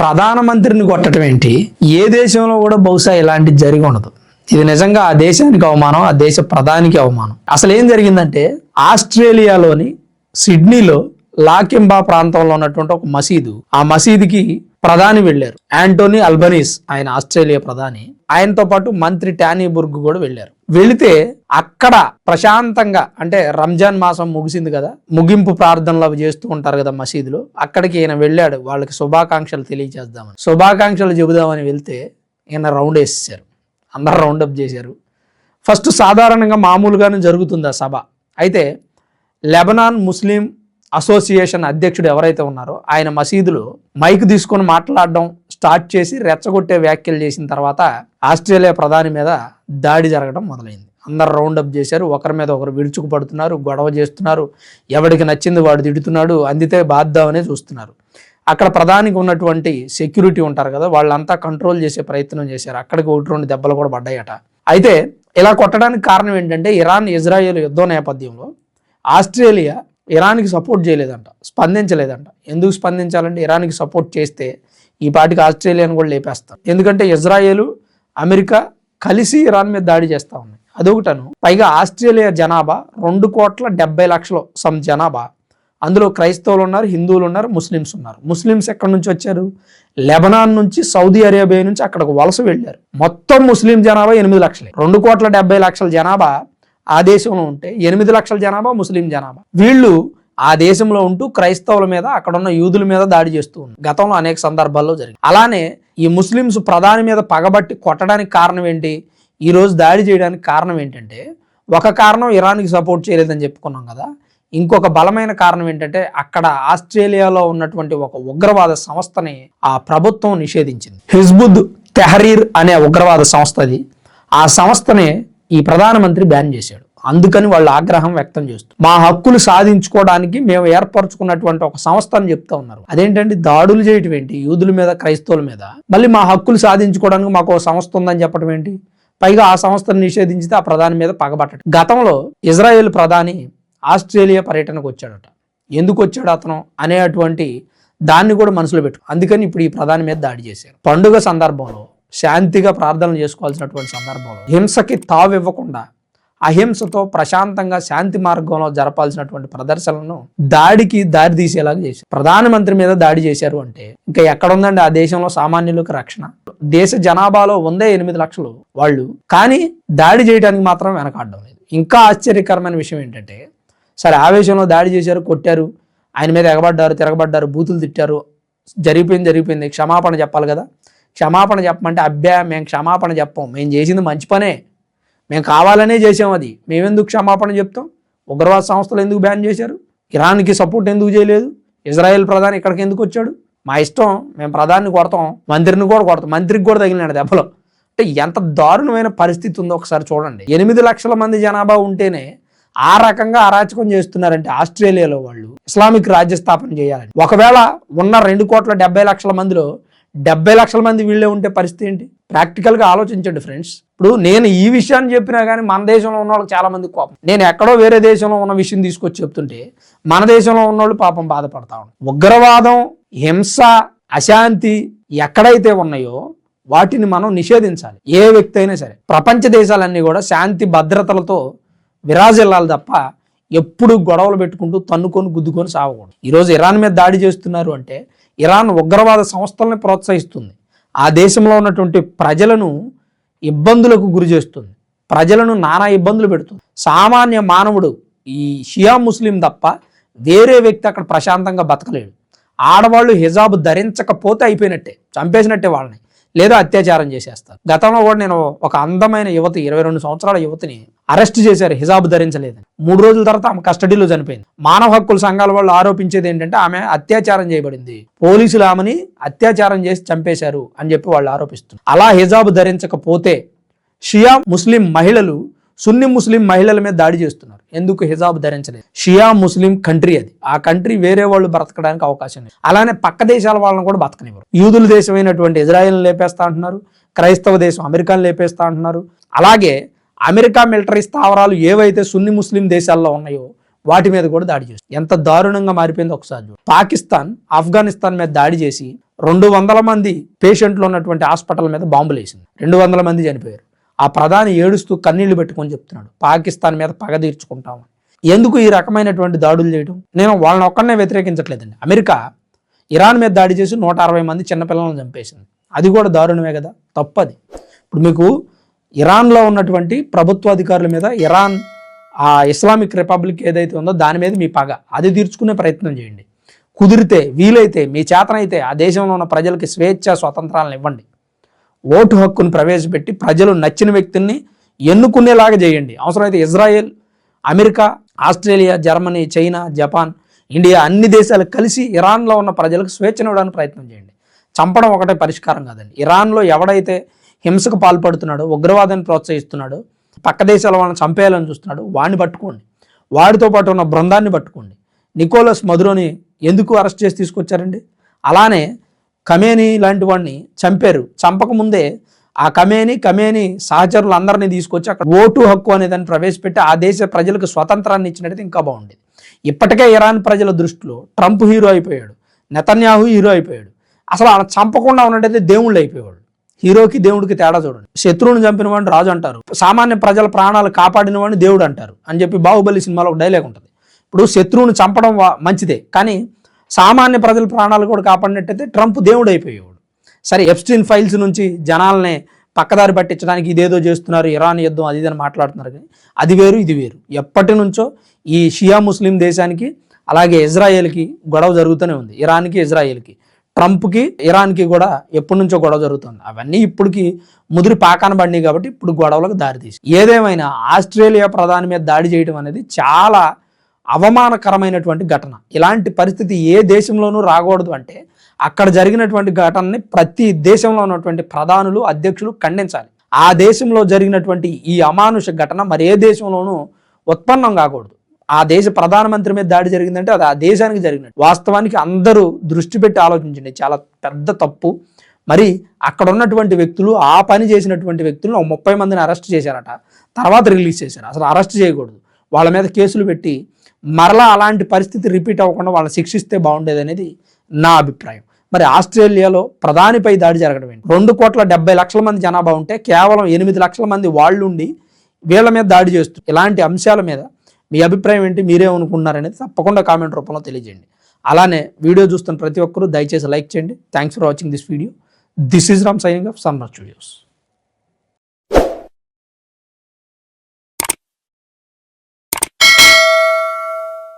ప్రధానమంత్రిని కొట్టడం ఏంటి? ఏ దేశంలో కూడా బహుశా ఇలాంటిది జరిగి ఉండదు. ఇది నిజంగా ఆ దేశానికి అవమానం, ఆ దేశ ప్రధానికి అవమానం. అసలు ఏం జరిగిందంటే ఆస్ట్రేలియాలోని సిడ్నీలో లాకింబా ప్రాంతంలో ఉన్నటువంటి ఒక మసీదు, ఆ మసీదుకి ప్రధాని వెళ్ళారు. యాంటోనీ అల్బనీస్, ఆయన ఆస్ట్రేలియా ప్రధాని. ఆయనతో పాటు మంత్రి టానీ బుర్గ్ కూడా వెళ్ళారు. వెళితే అక్కడ ప్రశాంతంగా, అంటే రంజాన్ మాసం ముగిసింది కదా, ముగింపు ప్రార్థనలు అవి చేస్తూ ఉంటారు కదా మసీదులో, అక్కడికి ఈయన వెళ్ళాడు. వాళ్ళకి శుభాకాంక్షలు తెలియజేద్దామని, శుభాకాంక్షలు చెబుదామని వెళ్తే ఈయన రౌండ్ వేసేసారు. అందరు రౌండప్ చేశారు. ఫస్ట్ సాధారణంగా మామూలుగానే జరుగుతుంది ఆ సభ. అయితే లెబనాన్ ముస్లిం అసోసియేషన్ అధ్యక్షుడు ఎవరైతే ఉన్నారో ఆయన మసీదులో మైక్ తీసుకొని మాట్లాడడం స్టార్ట్ చేసి రెచ్చగొట్టే వ్యాఖ్యలు చేసిన తర్వాత ఆస్ట్రేలియా ప్రధాని మీద దాడి జరగడం మొదలైంది. అందరు రౌండప్ చేశారు. ఒకరి మీద ఒకరు విడుచుకు పడుతున్నారు, గొడవ చేస్తున్నారు. ఎవడికి నచ్చింది వాడు తిడుతున్నాడు, అందితే బాద్దామనే చూస్తున్నారు. అక్కడ ప్రధానికి ఉన్నటువంటి సెక్యూరిటీ ఉంటారు కదా, వాళ్ళంతా కంట్రోల్ చేసే ప్రయత్నం చేశారు. అక్కడికి 1-2 దెబ్బలు కూడా పడ్డాయట. అయితే ఇలా కొట్టడానికి కారణం ఏంటంటే ఇరాన్ ఇజ్రాయెల్ యుద్ధం నేపథ్యంలో ఆస్ట్రేలియా ఇరాన్కి సపోర్ట్ చేయలేదంట, స్పందించలేదంట. ఎందుకు స్పందించాలంటే ఇరాన్కి సపోర్ట్ చేస్తే ఈ పాటికి ఆస్ట్రేలియాను కూడా లేపేస్తారు. ఎందుకంటే ఇజ్రాయెల్ అమెరికా కలిసి ఇరాన్ మీద దాడి చేస్తూ ఉన్నాయి. అదొకటను. పైగా ఆస్ట్రేలియా జనాభా 2,70,00,000 సమ్ జనాభా. అందులో క్రైస్తవులు ఉన్నారు, హిందువులు ఉన్నారు, ముస్లిమ్స్ ఉన్నారు. ముస్లిమ్స్ ఎక్కడి నుంచి వచ్చారు? లెబనాన్ నుంచి, సౌదీ అరేబియా నుంచి అక్కడికి వలస వెళ్ళారు. మొత్తం ముస్లిం జనాభా 8 లక్షలే. 2,70,00,000 జనాభా ఆ దేశంలో ఉంటే 8 లక్షల జనాభా ముస్లిం జనాభా. వీళ్ళు ఆ దేశంలో ఉంటూ క్రైస్తవుల మీద, అక్కడ ఉన్న యూదుల మీద దాడి చేస్తూ ఉన్నారు. గతంలో అనేక సందర్భాల్లో జరిగింది. అలానే ఈ ముస్లిమ్స్ ప్రధాని మీద పగబట్టి కొట్టడానికి కారణం ఏంటి? ఈ రోజు దాడి చేయడానికి కారణం ఏంటంటే, ఒక కారణం ఇరాన్కి సపోర్ట్ చేయలేదని చెప్పుకున్నాం కదా, ఇంకొక బలమైన కారణం ఏంటంటే అక్కడ ఆస్ట్రేలియాలో ఉన్నటువంటి ఒక ఉగ్రవాద సంస్థని ఆ ప్రభుత్వం నిషేధించింది. హిజ్బుల్ తెహరీర్ అనే ఉగ్రవాద సంస్థ అది. ఆ సంస్థనే ఈ ప్రధానమంత్రి బ్యాన్ చేశాడు. అందుకని వాళ్ళు ఆగ్రహం వ్యక్తం చేస్తూ మా హక్కులు సాధించుకోవడానికి మేము ఏర్పరచుకున్నటువంటి ఒక సంస్థ అని చెప్తా ఉన్నారు. అదేంటంటే దాడులు చేయటం ఏంటి యూదుల మీద, క్రైస్తవుల మీద? మళ్ళీ మా హక్కులు సాధించుకోవడానికి మాకు ఒక సంస్థ ఉందని చెప్పడం ఏంటి? పైగా ఆ సంస్థను నిషేధించితే ఆ ప్రధాని మీద పగబట్టడం. గతంలో ఇజ్రాయెల్ ప్రధాని ఆస్ట్రేలియా పర్యటనకు వచ్చాడట. ఎందుకు వచ్చాడు అతను అనేటువంటి దాన్ని కూడా మనసులో పెట్టు. అందుకని ఇప్పుడు ఈ ప్రధాని మీద దాడి చేశారు. పండుగ సందర్భంలో శాంతిగా ప్రార్థనలు చేసుకోవాల్సినటువంటి సందర్భంలో హింసకి తావివ్వకుండా అహింసతో ప్రశాంతంగా శాంతి మార్గంలో జరపాల్సినటువంటి ప్రదర్శనలను దాడికి దారి తీసేలాగా చేశారు. ప్రధానమంత్రి మీద దాడి చేశారు అంటే ఇంకా ఎక్కడుందండి ఆ దేశంలో సామాన్యులకు రక్షణ? దేశ జనాభాలో 8 లక్షలు వాళ్ళు, కానీ దాడి చేయడానికి మాత్రం వెనకాడడం లేదు. ఇంకా ఆశ్చర్యకరమైన విషయం ఏంటంటే, సరే ఆవేశంలో దాడి చేశారు, కొట్టారు, ఆయన మీద ఎగబడ్డారు, తిరగబడ్డారు, బూతులు తిట్టారు, జరిగిపోయింది, క్షమాపణ చెప్పాలి కదా. క్షమాపణ చెప్పమంటే మేము క్షమాపణ చెప్పం, మేము చేసింది మంచి పనే, మేము కావాలనే చేసాం, అది మేమెందుకు క్షమాపణ చెప్తాం? ఉగ్రవాద సంస్థలు ఎందుకు బ్యాన్ చేశారు? ఇరాన్కి సపోర్ట్ ఎందుకు చేయలేదు? ఇజ్రాయెల్ ప్రధాని ఇక్కడికి ఎందుకు వచ్చాడు? మా ఇష్టం, మేము ప్రధాని కొడతాం, మంత్రిని కూడా కొడతాం, మంత్రికి కూడా తగిలినాడు దెబ్బలు. అంటే ఎంత దారుణమైన పరిస్థితి ఉందో ఒకసారి చూడండి. 8 లక్షల మంది జనాభా ఉంటేనే ఆ రకంగా అరాచకం చేస్తున్నారంటే ఆస్ట్రేలియాలో వాళ్ళు ఇస్లామిక్ రాజ్య స్థాపన చేయాలని. ఒకవేళ ఉన్న 2,70,00,000 మందిలో 70 లక్షల మంది వీళ్ళే ఉంటే పరిస్థితి ఏంటి? ప్రాక్టికల్గా ఆలోచించండి ఫ్రెండ్స్. ఇప్పుడు నేను ఈ విషయాన్ని చెప్పినా కానీ మన దేశంలో ఉన్న వాళ్ళకి చాలా మంది కోపం. నేను ఎక్కడో వేరే దేశంలో ఉన్న విషయం తీసుకొచ్చి చెప్తుంటే మన దేశంలో ఉన్న వాళ్ళు పాపం బాధపడతా ఉంటారు. ఉగ్రవాదం, హింస, అశాంతి ఎక్కడైతే ఉన్నాయో వాటిని మనం నిషేధించాలి. ఏ వ్యక్తి అయినా సరే. ప్రపంచ దేశాలన్నీ కూడా శాంతి భద్రతలతో విరాజిల్లాలి తప్ప ఎప్పుడు గొడవలు పెట్టుకుంటూ తన్నుకొని గుద్దుకొని సాగకూడదు. ఈరోజు ఇరాన్ మీద దాడి చేస్తున్నారు అంటే ఇరాన్ ఉగ్రవాద సంస్థల్ని ప్రోత్సహిస్తుంది. ఆ దేశంలో ఉన్నటువంటి ప్రజలను ఇబ్బందులకు గురి చేస్తుంది, ప్రజలను నానా ఇబ్బందులు పెడుతుంది. సామాన్య మానవుడు, ఈ షియా ముస్లిం తప్ప వేరే వ్యక్తి అక్కడ ప్రశాంతంగా బతకలేడు. ఆడవాళ్ళు హిజాబ్ ధరించకపోతే అయిపోయినట్టే, చంపేసినట్టే వాళ్ళని, లేదా అత్యాచారం చేసేస్తారు. గతంలో కూడా నేను ఒక అందమైన యువతి, 22 సంవత్సరాల యువతిని అరెస్ట్ చేశారు హిజాబ్ ధరించలేదని. 3 రోజుల తర్వాత ఆమె కస్టడీలో చనిపోయింది. మానవ హక్కుల సంఘాల వాళ్ళు ఆరోపించేది ఏంటంటే ఆమె అత్యాచారం చేయబడింది, పోలీసులు ఆమెని అత్యాచారం చేసి చంపేశారు అని చెప్పి వాళ్ళు ఆరోపిస్తున్నారు. అలా హిజాబ్ ధరించకపోతే షియా ముస్లిం మహిళలు సున్ని ముస్లిం మహిళల మీద దాడి చేస్తున్నారు. ఎందుకు? హిజాబ్ ధరించలేదు. షియా ముస్లిం కంట్రీ అది. ఆ కంట్రీ వేరే వాళ్ళు బ్రతకడానికి అవకాశం లేదు. అలానే పక్క దేశాల వాళ్ళని కూడా బతకనివ్వరు. యూదుల దేశమైనటువంటి ఇజ్రాయెల్ని లేపేస్తా అంటున్నారు, క్రైస్తవ దేశం అమెరికాను లేపేస్తా అంటున్నారు. అలాగే అమెరికా మిలిటరీ స్థావరాలు ఏవైతే సున్ని ముస్లిం దేశాల్లో ఉన్నాయో వాటి మీద కూడా దాడి చేస్తుంది. ఎంత దారుణంగా మారిపోయిందో ఒకసారి చూడండి. పాకిస్తాన్ ఆఫ్ఘనిస్తాన్ మీద దాడి చేసి 200 మంది పేషెంట్లు ఉన్నటువంటి హాస్పిటల్ మీద బాంబులు వేసింది. 200 మంది చనిపోయారు. ఆ ప్రధాని ఏడుస్తూ కన్నీళ్లు పెట్టుకొని చెప్తున్నాడు, పాకిస్తాన్ మీద పగ తీర్చుకుంటామని. ఎందుకు ఈ రకమైనటువంటి దాడులు చేయడం? నేను వాళ్ళని ఒక్కడనే వ్యతిరేకించట్లేదండి. అమెరికా ఇరాన్ మీద దాడి చేసి 160 మంది చిన్నపిల్లలను చంపేసింది. అది కూడా దారుణమే కదా, తప్పది. ఇప్పుడు మీకు ఇరాన్లో ఉన్నటువంటి ప్రభుత్వ అధికారుల మీద ఇరాన్ ఆ ఇస్లామిక్ రిపబ్లిక్ ఏదైతే ఉందో దాని మీద మీ పగ అది తీర్చుకునే ప్రయత్నం చేయండి. కుదిరితే వీలైతే మీ చేతనైతే ఆ దేశంలో ఉన్న ప్రజలకి స్వేచ్ఛ స్వతంత్రాలను ఇవ్వండి. ఓటు హక్కును ప్రవేశపెట్టి ప్రజలు నచ్చిన వ్యక్తుల్ని ఎన్నుకునేలాగా చేయండి. అవసరమైతే Israel, America, Australia, Germany, China, Japan, India అన్ని దేశాలు కలిసి ఇరాన్లో ఉన్న ప్రజలకు స్వేచ్ఛను ఇవ్వడానికి ప్రయత్నం చేయండి. చంపడం ఒకటే పరిష్కారం కాదండి. ఇరాన్లో ఎవడైతే హింసకు పాల్పడుతున్నాడో, ఉగ్రవాదాన్ని ప్రోత్సహిస్తున్నాడో, పక్క దేశాల వాళ్ళని చంపేయాలని చూస్తున్నాడు, వాడిని పట్టుకోండి. వాడితో పాటు ఉన్న బృందాన్ని పట్టుకోండి. నికోలస్ మదురోని ఎందుకు అరెస్ట్ చేసి తీసుకొచ్చారండి? అలానే ఖమేనీ లాంటి వాడిని చంపారు. చంపకముందే ఆ ఖమేనీ సహచరులు అందరినీ తీసుకొచ్చి అక్కడ ఓటు హక్కు అనే దాన్ని ప్రవేశపెట్టి ఆ దేశ ప్రజలకు స్వతంత్రాన్ని ఇచ్చినట్టయితే ఇంకా బాగుండేది. ఇప్పటికే ఇరాన్ ప్రజల దృష్టిలో ట్రంప్ హీరో అయిపోయాడు, నెతన్యాహు హీరో అయిపోయాడు. అసలు అలా చంపకుండా ఉన్నట్టయితే దేవుళ్ళు అయిపోయేవాడు. హీరోకి దేవుడికి తేడా చూడండి. శత్రువుని చంపిన వాడిని రాజు అంటారు, సామాన్య ప్రజల ప్రాణాలు కాపాడిన వాడిని దేవుడు అంటారు అని చెప్పి బాహుబలి సినిమాలో ఒక డైలాగ్ ఉంటుంది. ఇప్పుడు శత్రువుని చంపడం మంచిదే, కానీ సామాన్య ప్రజల ప్రాణాలు కూడా కాపాడినట్టయితే ట్రంప్ దేవుడు అయిపోయేవాడు. సరే, ఎప్స్టీన్ ఫైల్స్ నుంచి జనాల్ని పక్కదారి పట్టించడానికి ఇదేదో చేస్తున్నారు, ఇరాన్ యుద్ధం అది ఇది అని మాట్లాడుతున్నారు. కానీ అది వేరు ఇది వేరు. ఎప్పటి నుంచో ఈ షియా ముస్లిం దేశానికి అలాగే ఇజ్రాయెల్కి గొడవ జరుగుతూనే ఉంది. ఇరాన్కి ఇజ్రాయెల్కి, ట్రంప్కి ఇరాన్కి కూడా ఎప్పటి నుంచో గొడవ జరుగుతుంది. అవన్నీ ఇప్పటికి ముదిరి పాకాన పడినాయి కాబట్టి ఇప్పుడు గొడవలకు దారితీసి. ఏదేమైనా ఆస్ట్రేలియా ప్రధాని మీద దాడి చేయడం అనేది చాలా అవమానకరమైనటువంటి ఘటన. ఇలాంటి పరిస్థితి ఏ దేశంలోనూ రాకూడదు. అంటే అక్కడ జరిగినటువంటి ఘటనని ప్రతి దేశంలో ఉన్నటువంటి ప్రధానులు, అధ్యక్షులు ఖండించాలి. ఆ దేశంలో జరిగినటువంటి ఈ అమానుష ఘటన మరి ఏ దేశంలోనూ ఉత్పన్నం కాకూడదు. ఆ దేశ ప్రధానమంత్రి మీద దాడి జరిగిందంటే అది ఆ దేశానికి జరిగినట్టు. వాస్తవానికి అందరూ దృష్టి పెట్టి ఆలోచించండి, చాలా పెద్ద తప్పు. మరి అక్కడ ఉన్నటువంటి వ్యక్తులు, ఆ పని చేసినటువంటి వ్యక్తులను 30 మందిని అరెస్ట్ చేశారట, తర్వాత రిలీజ్ చేశారు. అసలు అరెస్ట్ చేయకూడదు, వాళ్ళ మీద కేసులు పెట్టి మరలా అలాంటి పరిస్థితి రిపీట్ అవ్వకుండా వాళ్ళని శిక్షిస్తే బాగుండేది అనేది నా అభిప్రాయం. మరి ఆస్ట్రేలియాలో ప్రధానిపై దాడి జరగడం ఏంటి? 2,70,00,000 మంది జనాభా ఉంటే కేవలం 8 లక్షల మంది వాళ్ళుండి వీళ్ళ మీద దాడి చేస్తూ ఇలాంటి అంశాల మీద మీ అభిప్రాయం ఏంటి, మీరేమనుకుంటున్నారనేది తప్పకుండా కామెంట్ రూపంలో తెలియజేయండి. అలానే వీడియో చూస్తున్న ప్రతి ఒక్కరూ దయచేసి లైక్ చేయండి. Thanks for watching this video. This is Ram signing off సన్మర్ studios.